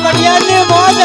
बढ़िया मौज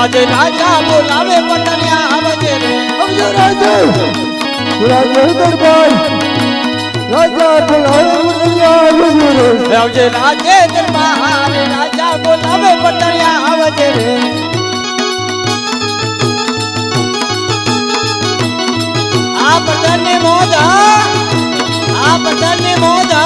आज राजा बोलावे पटनिया आवजे रे राजा दरबार राजा बोलावे पटनिया आवजे रे आवजे राजे दरबार राजा बोलावे पटनिया आवजे रे आप पटने मोजा आप पटने मोजा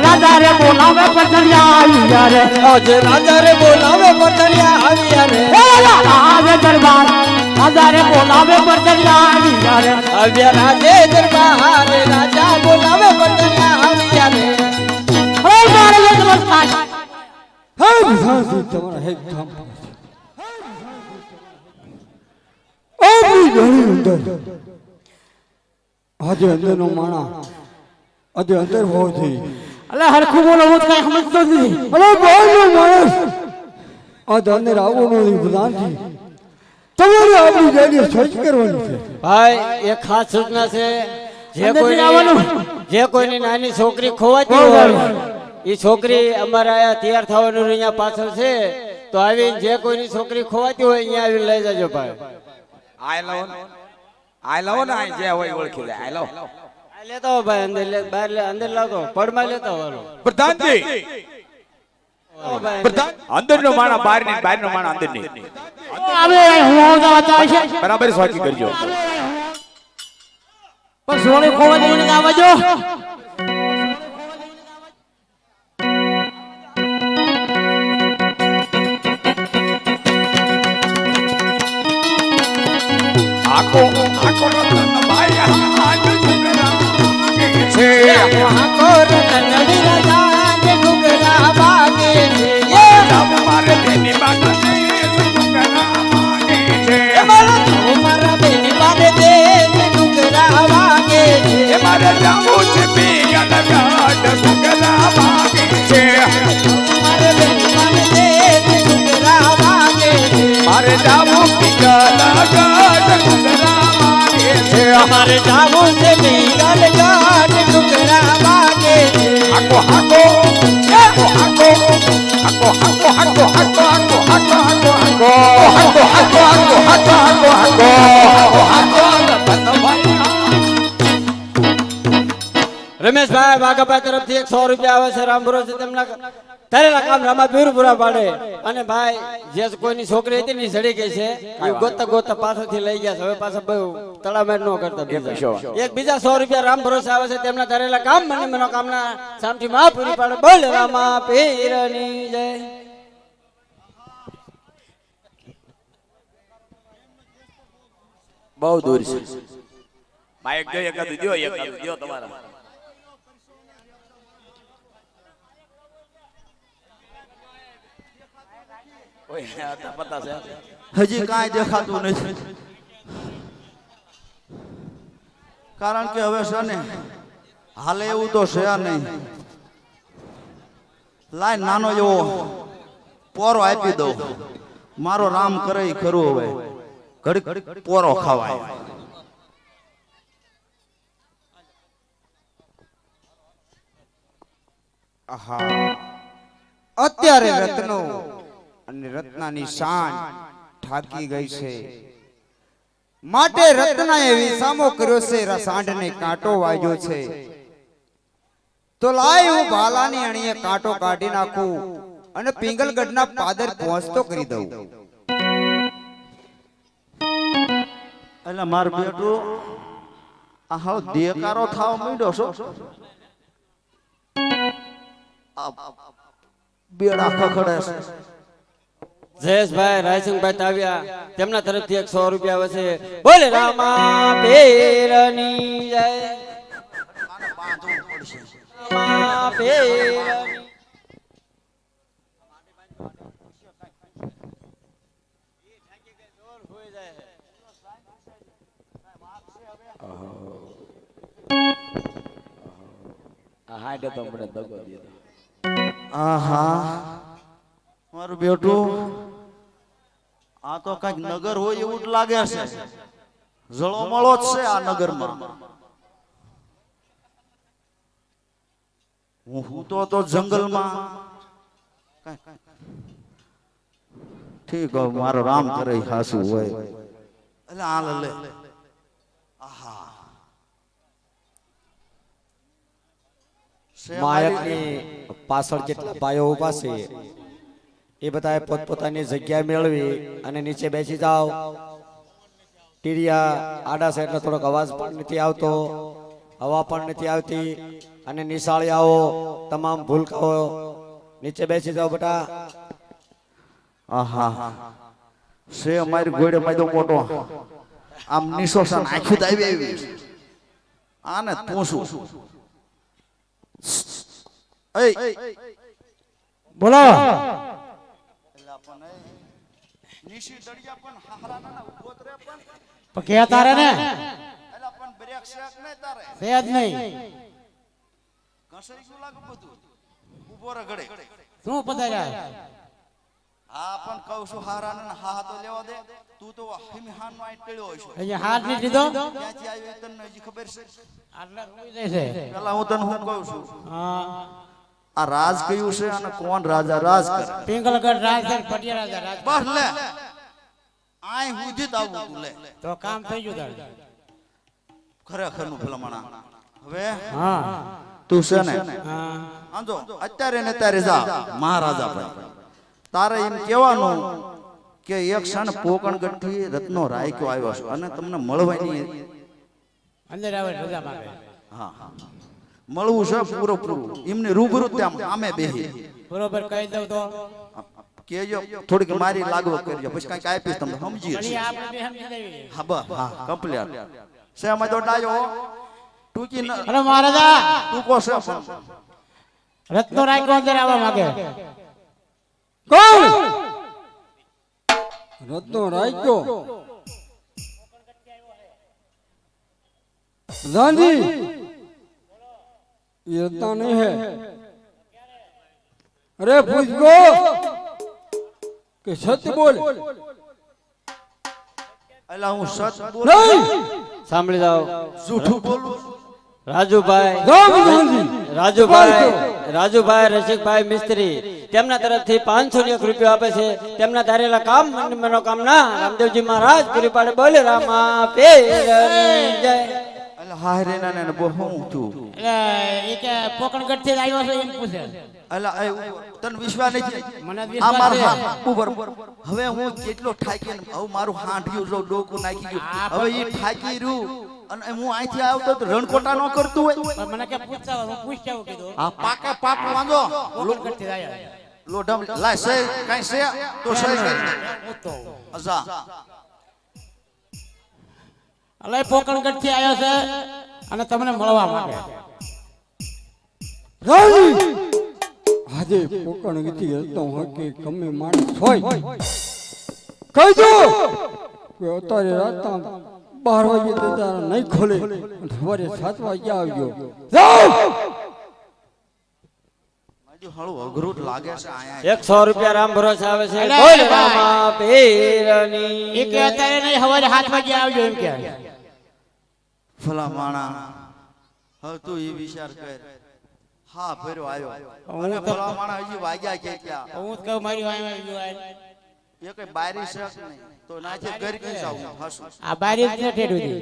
राजा रे बोलावे पटनिया आई रे आज राजा रे बोलावे पटनिया आई रे राजा दरबार राजा रे बोलावे पटनिया आई रे अब राजे दरबार राजा बोलावे पटनिया आई रे ओ मारे नमस्कार हे विधान जी तुम्हारा है काम ओ भी घणी अंदर आज अंदर नो माणा आज अंदर हो थी अले हरखू बोलो मत कहीं समझ तो नहीं अरे बोल लो मानस आज अंदर आओ नहीं प्रधान जी तुम्हारे अपनी जगह सोच करवानी है भाई एक खास सूचना से जे कोई ની નાની છોકરી ખોવાતી હોય ઈ છોકરી અમારા આયા તૈયાર થવાનું અહીંયા પાછળ છે તો આવીને જે કોઈની છોકરી ખોવાતી હોય અહીંયા આવીને લઈ જાજો ભાઈ આઈ લવ ને આઈ જે હોય ઓળખી લે આઈ લવ लेता हो भाई अंदर ले बाहर ले अंदर ला दो पड़ में लेता हो प्रधान जी અંદરનો માણા બહાર ની, બહારનો માણા અંદર ની. હવે હું આવતા છે બરાબર સ્વાચી કરજો. પણ સોળે ખોવા દઈને આવજો. આકો આકો ભાઈ હાથ ઘુંઘરા છે. આકો રતનડી રાજા ને ઘુંઘરા વાગે છે. મારે બેની બાને ઘુંઘરા વાગે છે. મારા બેની બાને દે ઘુંઘરા વાગે છે. મારે જાવું છે પિંગલ ઘાટ ઘુંઘરા વાગે છે. મારે બેની બાને દે ઘુંઘરા વાગે છે. મારે જાવું પિંગલ ઘાટ ઘુંઘરા વાગે છે. મારે જાવું છે પિંગલ ઘાટ ઘુંઘરા વાગે છે. હાકો હાકો હાકો હાકો હાકો હાકો હાકો હાકો હાકો હાકો હાકો હાકો હાકો રમેશભાઈ વાઘાભાઈ તરફથી 100 રૂપિયા આવે છે. રામ ભરોસે તેમના તારેલા કામ રામા પીર પૂરા પાડે. અને ભાઈ જે કોઈની છોકરી હતી ને સડી ગઈ છે એ ગોતા ગોતા પાછળથી લઈ ગયા છે. હવે પાછા બહુ તળામેર ન કરતા એક બીજા 100 રૂપિયા રામ ભરોસે આવે છે. તેમના તારેલા કામ મને મનોકામના શામથી માં પૂરી પાડે. બોલ રામા પીરની જય. બહુ દૂર છે. બાઈક જો એકાદું દો, એકાદું દો તમારા. હજી કાંઈ દેખાતું નથી. કારણ કે હવે છે ને હાલે એવું તો છે નહીં. લાઈ નાનો એવો પોરો આપી દઉં. મારો રામ કરે ઈ ખરું. હવે ઘડી પોરો ખાવાય. અત્યારે રત્નો અને રત્નાની શાન ઠાકી ગઈ છે. માટે રત્નાએ વિસામો કર્યો છે. સાંઢને કાંટો વાગ્યો છે. તો લાય હું ભાલાની અણીએ કાંટો કાઢી નાખું અને પિંગલગઢના પાદર પહોંચતો કરી દઉં. એટલે માર બેટું આ હાવ દેકારો થાવ માંડ્યો છો. બેડા ખખડે છે. જયેશભાઈ રાયસિંહભાઈ તાવ્યા તેમના તરફથી 100 રૂપિયા આવે છે. બોલે રામા પીરની જય. રામા પીરની. હાડે તો મને દગો દીધો. આહા મારું બેટું આ તો કઈક નગર હોય એવું જ લાગે છે. જળો મળો જ છે આ નગરમાં. હું તો જંગલમાં. ઠીક હવે મારો રામ કરે હાસુ હોય. એટલે હાલ લે. આહા માયકની પાછળ જેટલા ભાઈઓ ઉભા છે એ બધાએ પોતપોતાની જગ્યા મેળવી અને નીચે બેસી જાઓ. ટીરિયા આડા છે એટલે થોડોક અવાજ પણ નથી આવતો, હવા પણ નથી આવતી. અને નિશાળિયાઓ તમામ ભૂલકાઓ નીચે બેસી જાઓ બેટા. આહા સે અમારી ગોળે માયદો મોટો આમ નિશોષણ આખી દાવી આવી. આને પૂછું બોલો. કે તારે ને છે જ નહીં. શું પધાર્યા? હા પણ કહું છું હારાને હા તો લેવા દે. તું તો હિમહાન નો આઈ ટેળ્યો હશો. અહીંયા હાથ નહીં લીધો. ક્યાંથી આવ્યો તને હજી ખબર છે? આટલા કોઈ દે છે. પેલા હું તને શું કહું છું, હા આ રાજ કયું છે અને કોણ રાજા રાજ કરે? પિંગલગઢ રાજ છે, પટિયા રાજા રાજ. બસ લે આય હુધી જ આવું તું લે તો કામ થઈ ગયું તારે. ખરેખર નું ભલામણા. હવે હા તું છે ને હા આંજો અત્યારે ને અત્યારે જા મહારાજા ભાઈ તારે એમ કહેવાનું કે એક ક્ષણ પોકણગઢથી રત્નો રાયક્યો આવ્યો છે અને તમને મળવાની અંદર આવે રજા માંગે. હા મળવું છે પૂરેપૂરું એમને રૂબરૂ ત્યાં આમે બેહી બરોબર કહી દઉં તો કેજો થોડીક મારી લાગવગ કરજો પછી કાંઈક આપીશ તમને સમજી ઘણી આપણે બે સમજી દેવી. હા બસ હા કમ્પ્લીટ છે અમે તો ડાયો ટૂંકી ન અરે મહારાજા ટૂંકો છે પણ રત્નો રાયકો અંદર આવવા માંગે. કોણ? રત્નો રાખ્યો ગાંધી ये रत्ना नहीं है अरे पूछ गो कि सत्य बोल એલા હું સચ બોલું नहीं સાંભળી જાઓ જૂઠું બોલું રાજુભાઈ राम गांधी રાજુભાઈ રસિકભાઈ મિસ્ત્રી તેમના તરફથી 501 રૂપિયા આપે છે તેમના ધારેલા કામ મનોકામના રામદેવજી મહારાજ પૂરી પાડે. બોલે રામા પીરની જય. એલા હાય રે ના ને બહુ હું છું એટલે એ કે પોકણગઢ થી આવ્યો છે એમ પૂછે. એલા તને વિશ્વાસ નથી મને જ આ વિશ્વાસ મારો છે. ઉપર હવે હું કેટલો થાકી હવે મારું હાંઠિયું જો ડોકું નાખી ગયું હવે એ થાકી રહ્યું અને હું અહીંથી આવતો તો રણકોટા નો કરતું હોય પણ મને કે પૂછતા હોય, હું પૂછતા હું કીધું આ પાકે પાક વાંધો પોકણગઢ થી આવ્યો. લોઢમ લાય સે કાઈ સે તો સે પૂછતો હું. અઝા અલે પોકણગઢ થી આવ્યો છે અને તમને મળવા માંગે. रानी આજે પોકણ ગીતી રત્નો હોય કે ગમે માણસ હોય કહી દો કે અત્યારે રાતના 12 વાગે દરવાજા નહીં ખોલે અને સવારે 7 વાગે આવજો જાઓ હજુ હળું અઘરું જ લાગે છે આયા 100 રૂપિયા રામ ભરોસે આવે છે. અરે બોલ ભાઈ. રામા પીરની એ કે અત્યારે નહીં સવારે 7 વાગે આવજો એમ કે. ફલા માણા હવે તું એ વિચાર કર હા ભર્યો આવ્યો અને ફલા માણા હજી વાગ્યા કેટલા હું જ કહું મારી વાય વાય જો આય. એ કઈ બારી છે કે નહીં તો નાચે ઘર કે જાવ હસું આ બારી જ ન ઠેડું દી.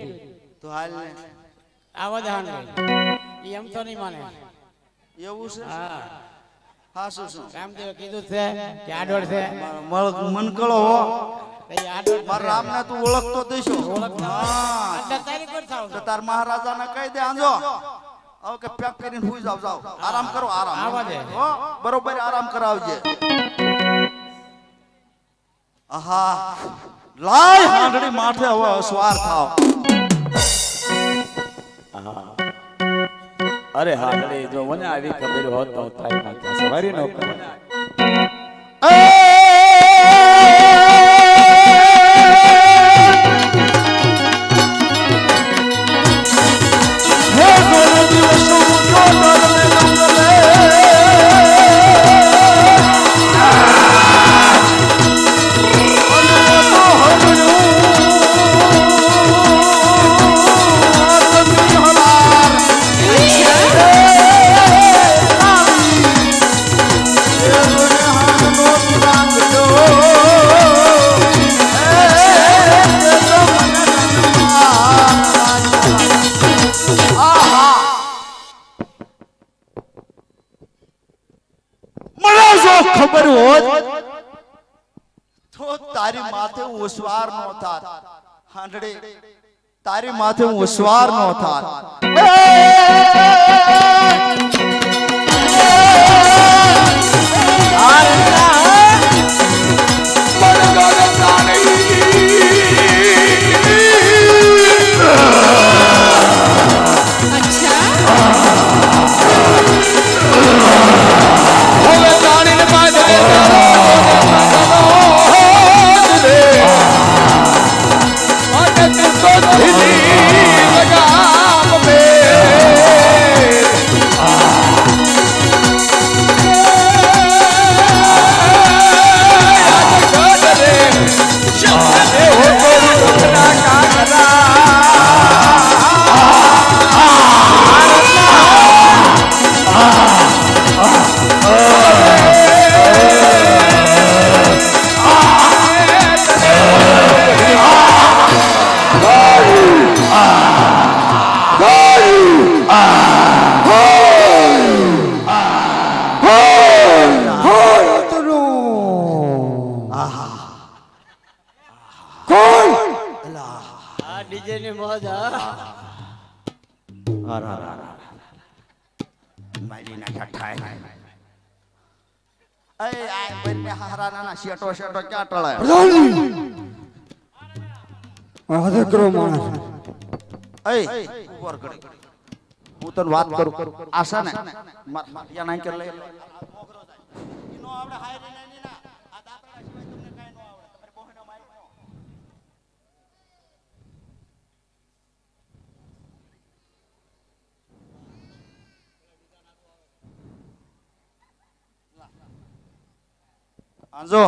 તો હાલ ને આવા જ હાન ઈ એમ તો નહીં માને. એવું છે હા હા શું રામદેવ કીધું છે કે આડોળ છે. મનકળો હો તો ઈ આડોળ મારા રામને તું ઓળખતો દઈશો હા એટલે તારી પર થાવ તો તાર મહારાજાને કહી દે આંજો હવે કે પેક કરીને હુઈ જાવ જાવ આરામ કરો આરામ આવા દે. હો બરોબર આરામ કરાવજે આહા લાય હાંડડી માથે હવે અસવાર થાવ અરે હા જો મને આવી ખબર હોત તો તારી માથે સવારી ન કરે. ખબર હોત તો તારી માથે હું ઉસવાર નો થાત હાંડડી તારી માથે હું ઉસવાર નો થાત લગામ મે ડીજે ની મોજ હા અરે અરે અરે મારી નાખ્યા ઠાય એ આ બંને હારા નાના શેટો શેટો ક્યાં ટળાય હાથે કરો માણસ એ ઉપર કરી હું તને વાત કરું આશા ને મારિયા નાઈ કે લઈ ઈનો આપણે હાયરી નાની ના આ દાતરા સિવાય તમને કાઈ ન આવડે તમારી બહેનો મારી આજો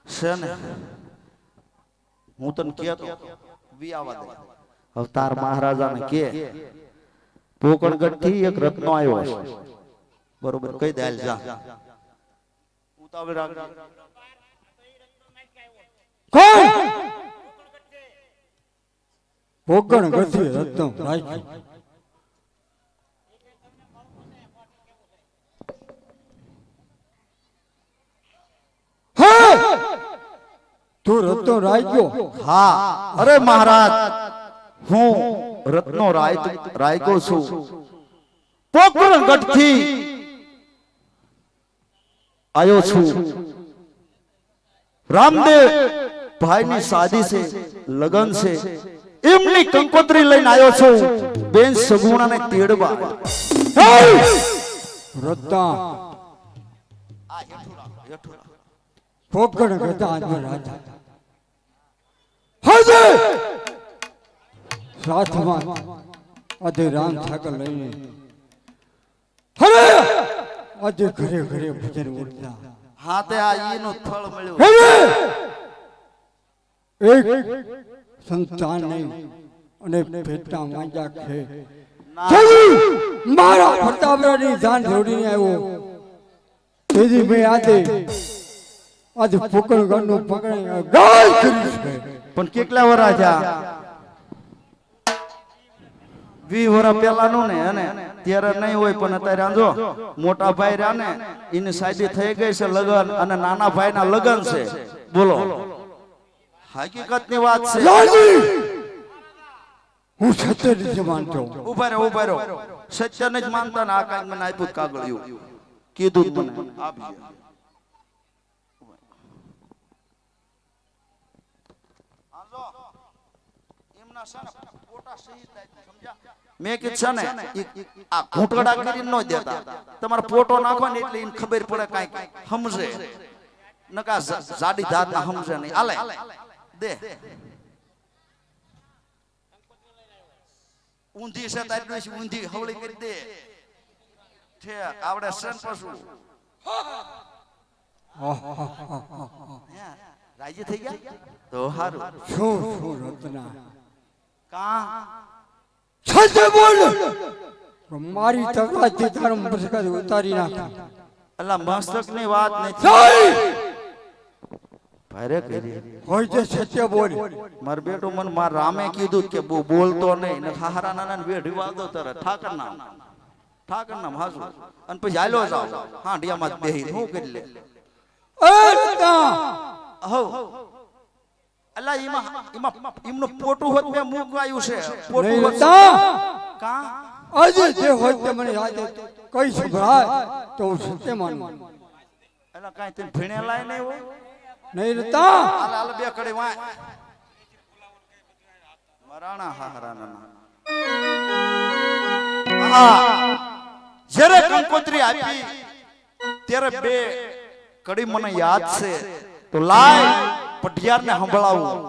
છે ને હું તને કહેતો વી આવા દે અવતાર મહારાજાને કે પોકણગઢ થી એક રત્નો આવ્યો છે બરોબર કહી દે હાલ જા ઉતાવળ રાખ કોણ પોકણ ગથી રત્ન રાખ્યું તું રત્નો રાખ્યો હા અરે મહારાજ હું રત્નો રાયકો છું પોકણગઢ થી આયો છું રામદેવ ભાઈ ની શાદી છે લગન છે એમની કંકોત્રી લઈને આવ્યો છું બેન સગુણા ને તેડવા રત્ના પોકણ ગતા આત્મા રાજા હજે સાથમાં અધે રામ ઠાકર લઈને હરે આજે ઘરે ઘરે ભજન ઉઠતા હા તે આ ઈનું ફળ મળ્યું હરે એક સંતાન નહીં અને પેટના માંજા ખે મારા પ્રતાપરાની જાન જોડીને આવ્યો તેથી મેં આજે પોકણ ગણનું પકડી ગાય કરી છે પણ કેટલા વરા થયા 20 વરા પહેલાનું ને અને ત્યારે નહીં હોય પણ અત્યારે આંજો મોટા ભાઈ રહ્યા ને એની શાદી થઈ ગઈ છે લગન અને નાના ભાઈના લગન છે બોલો હકીકતની વાત છે હું સત્ય નથી માનતો ઉભા રહ્યો સત્ય જ માનતા ને આ કાંઈ મને આપ્યું કાગળિયું કીધું મને આપી મેં કીધું છે ને આ ઘૂંટડા કરીને ન દેતા તમારે પોટો નાખો ને એટલે એને ખબર પડે કાંઈક સમજે નકા જાડી ધાત ના સમજે નહીં આલે દે ઊંધી છે તારી ઊંધી હવળી કરી દે ઠેક આવડે સન પશુ રાજી થઈ ગયા તો હારું શું રત્ના કા સત્ય બોલ મારી તકરાથી તારો મસ્તક ઉતારી નાખ અલ્લા મસ્તક ની વાત નથી ભારે કરી હોય તો સત્ય બોલ માર બેટો મને માર રામે કીધું કે બોલતો નહીં ને હારા નાના ને વેઢી વાદો તરે ઠાકર નામ હાજુ અને પછી હાલો જાવ હાંડિયામાં બેહી હું કરી લે હો અલ્લા ઈમાં ઈમનું પોટું હોત મે મૂકાયું છે પોટું હોત કા આજે જે હોય તે મને યાદ કઈ સંભળાય તો હું સત્ય માનું અલ્લા કાઈ તે ભણેલાય નહીં હોય નહીં રતા હાલ બે કડી વાય મરાણા હારાના જ્યારે કંકોત્રી આપી ત્યારે બે કડી મને યાદ છે તો લાય પઢિયાર ને સંભળાવું